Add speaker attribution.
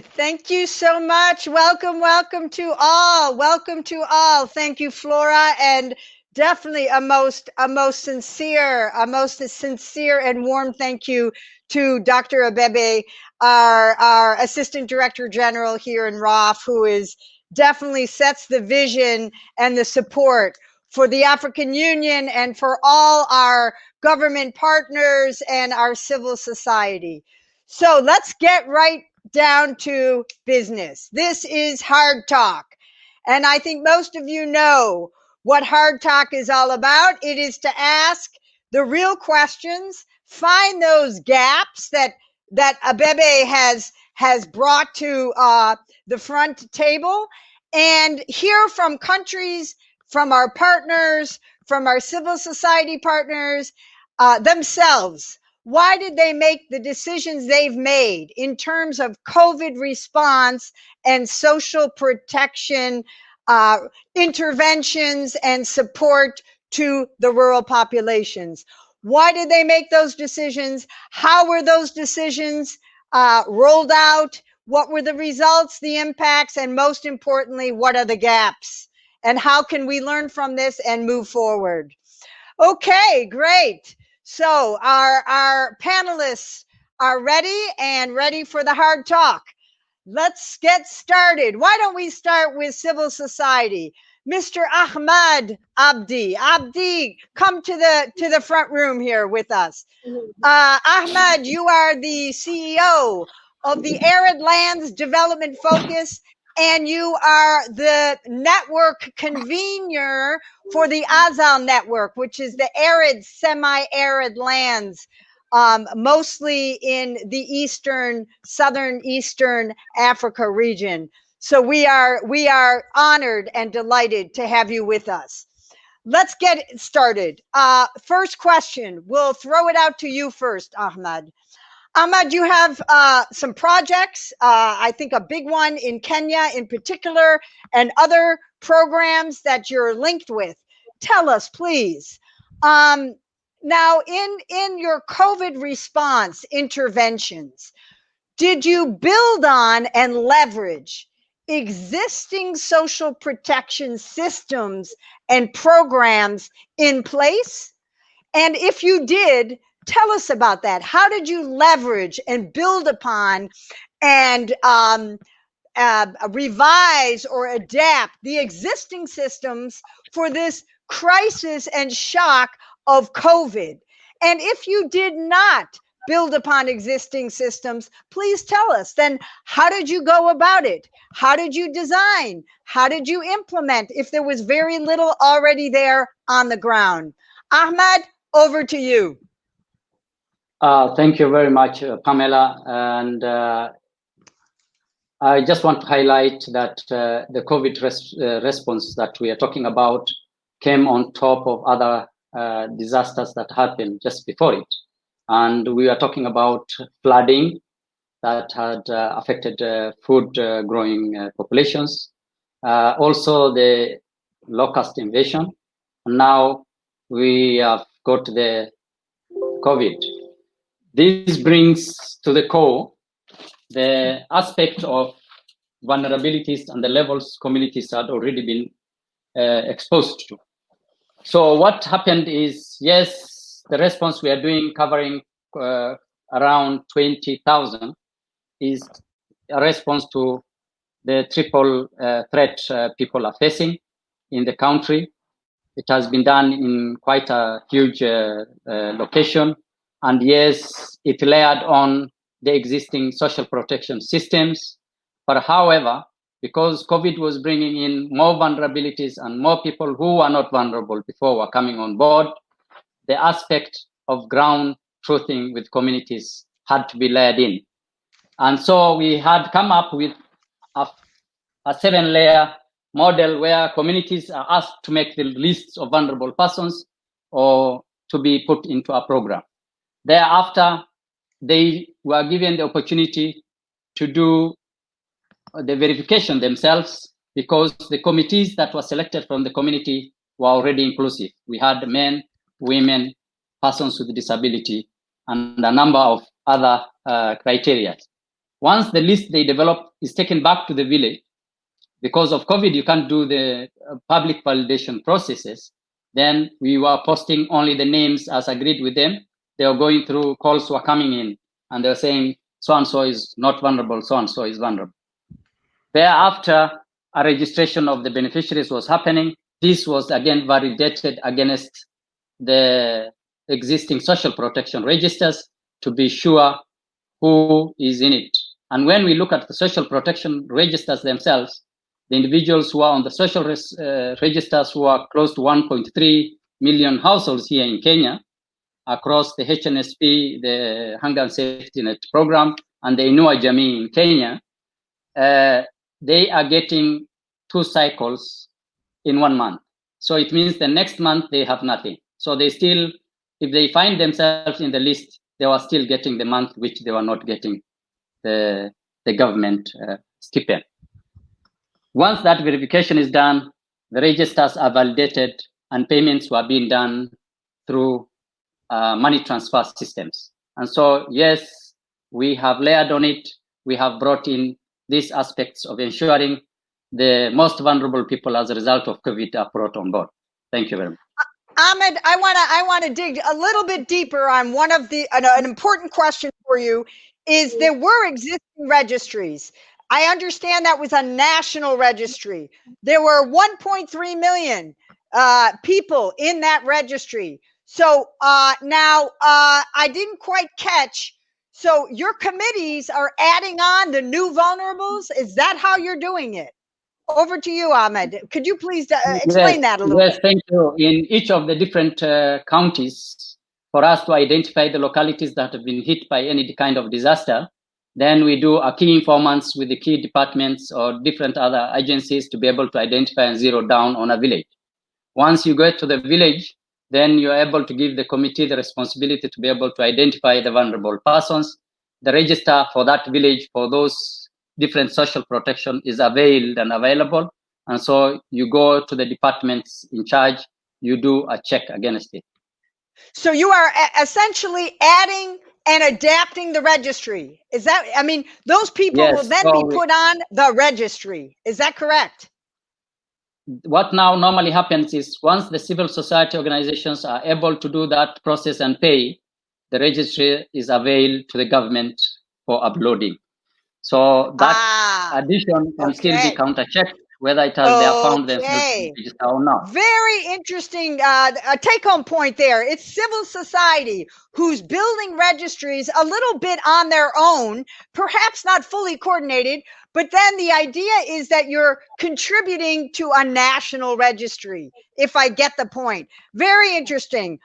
Speaker 1: Thank you so much. Welcome, welcome to all. Welcome to all. Thank you, Flora, and definitely a most sincere and warm thank you to Dr. Abebe, our Assistant Director General here in ROF, who is definitely sets the vision and the support for the African Union and for all our government partners and our civil society. So let's get right down to business. This is Hard Talk. And I think most of you know what Hard Talk is all about. It is to ask the real questions, find those gaps that Abebe has brought to the front table, and hear from countries, from our partners, from our civil society partners themselves. Why did they make the decisions they've made in terms of COVID response and social protection interventions and support to the rural populations? Why did they make those decisions? How were those decisions rolled out? What were the results, the impacts, and most importantly, what are the gaps? And how can we learn from this and move forward? Okay, great. So our panelists are ready for the hard talk. Let's get started. Why don't we start with civil society? Mr. Ahmed Abdi. Abdi, come to the front room here with us. Ahmed, you are the CEO of the Arid Lands Development Focus, and you are the network convener for the Azal Network, which is the arid, semi-arid lands, mostly in the southern eastern Africa region. So we are honored and delighted to have you with us. Let's get started. First question, we'll throw it out to you first, Ahmed. Ahmed, you have some projects, I think a big one in Kenya in particular, and other programs that you're linked with. Tell us, please. Now, in your COVID response interventions, did you build on and leverage existing social protection systems and programs in place? And if you did, tell us about that. How did you leverage and build upon and revise or adapt the existing systems for this crisis and shock of COVID? And if you did not build upon existing systems, please tell us, then how did you go about it? How did you design? How did you implement if there was very little already there on the ground? Ahmed, over to you.
Speaker 2: Thank you very much, Pamela. And I just want to highlight that the COVID response that we are talking about came on top of other disasters that happened just before it. And we are talking about flooding that had affected food growing populations. Also the locust invasion. And now we have got the COVID. This brings to the core the aspect of vulnerabilities and the levels communities had already been exposed to. So what happened is, yes, the response we are doing covering around 20,000 is a response to the triple threat people are facing in the country. It has been done in quite a huge location. And yes, it layered on the existing social protection systems. But however, because COVID was bringing in more vulnerabilities and more people who were not vulnerable before were coming on board, the aspect of ground truthing with communities had to be layered in. And so we had come up with a 7-layer model where communities are asked to make the lists of vulnerable persons or to be put into a program. Thereafter, they were given the opportunity to do the verification themselves because the committees that were selected from the community were already inclusive. We had men, women, persons with disability, and a number of other criteria. Once the list they develop is taken back to the village, because of COVID, you can't do the public validation processes. Then we were posting only the names as agreed with them. They were going through, calls were coming in, and they were saying, so-and-so is not vulnerable, so-and-so is vulnerable. Thereafter, a registration of the beneficiaries was happening. This was again validated against the existing social protection registers to be sure who is in it. And when we look at the social protection registers themselves, the individuals who are on the social registers, who are close to 1.3 million households here in Kenya, across the HNSP, the Hunger and Safety Net program, and the Inua Jamii in Kenya, they are getting 2 cycles in 1 month. So it means the next month they have nothing. So they still, if they find themselves in the list, they are still getting the month which they were not getting the government stipend. Once that verification is done, the registers are validated and payments were being done through money transfer systems. And so, yes, we have layered on it. We have brought in these aspects of ensuring the most vulnerable people as a result of COVID are brought on board. Thank you very much.
Speaker 1: Ahmed, I want to dig a little bit deeper on one of the an important question for you is there were existing registries. I understand that was a national registry. There were 1.3 million people in that registry. So now I didn't quite catch. So your committees are adding on the new vulnerables. Is that how you're doing it? Over to you, Ahmed. Could you please explain that a little bit?
Speaker 2: Yes, thank you. In each of the different counties, for us to identify the localities that have been hit by any kind of disaster, then we do a key informants with the key departments or different other agencies to be able to identify and zero down on a village. Once you get to the village, then you're able to give the committee the responsibility to be able to identify the vulnerable persons. The register for that village for those different social protection is availed and available. And so you go to the departments in charge, you do a check against it.
Speaker 1: So you are essentially adding and adapting the registry. Is that, I mean, those people
Speaker 2: Yes,
Speaker 1: will then
Speaker 2: so
Speaker 1: be put on the registry. Is that correct?
Speaker 2: What now normally happens is once the civil society organizations are able to do that process and pay, the registry is availed to the government for uploading. So that addition can still be counter-checked, whether it has they have found themselves registered or not.
Speaker 1: Very interesting a take-home point there. It's civil society who's building registries a little bit on their own, perhaps not fully coordinated, but then the idea is that you're contributing to a national registry, if I get the point. Very interesting.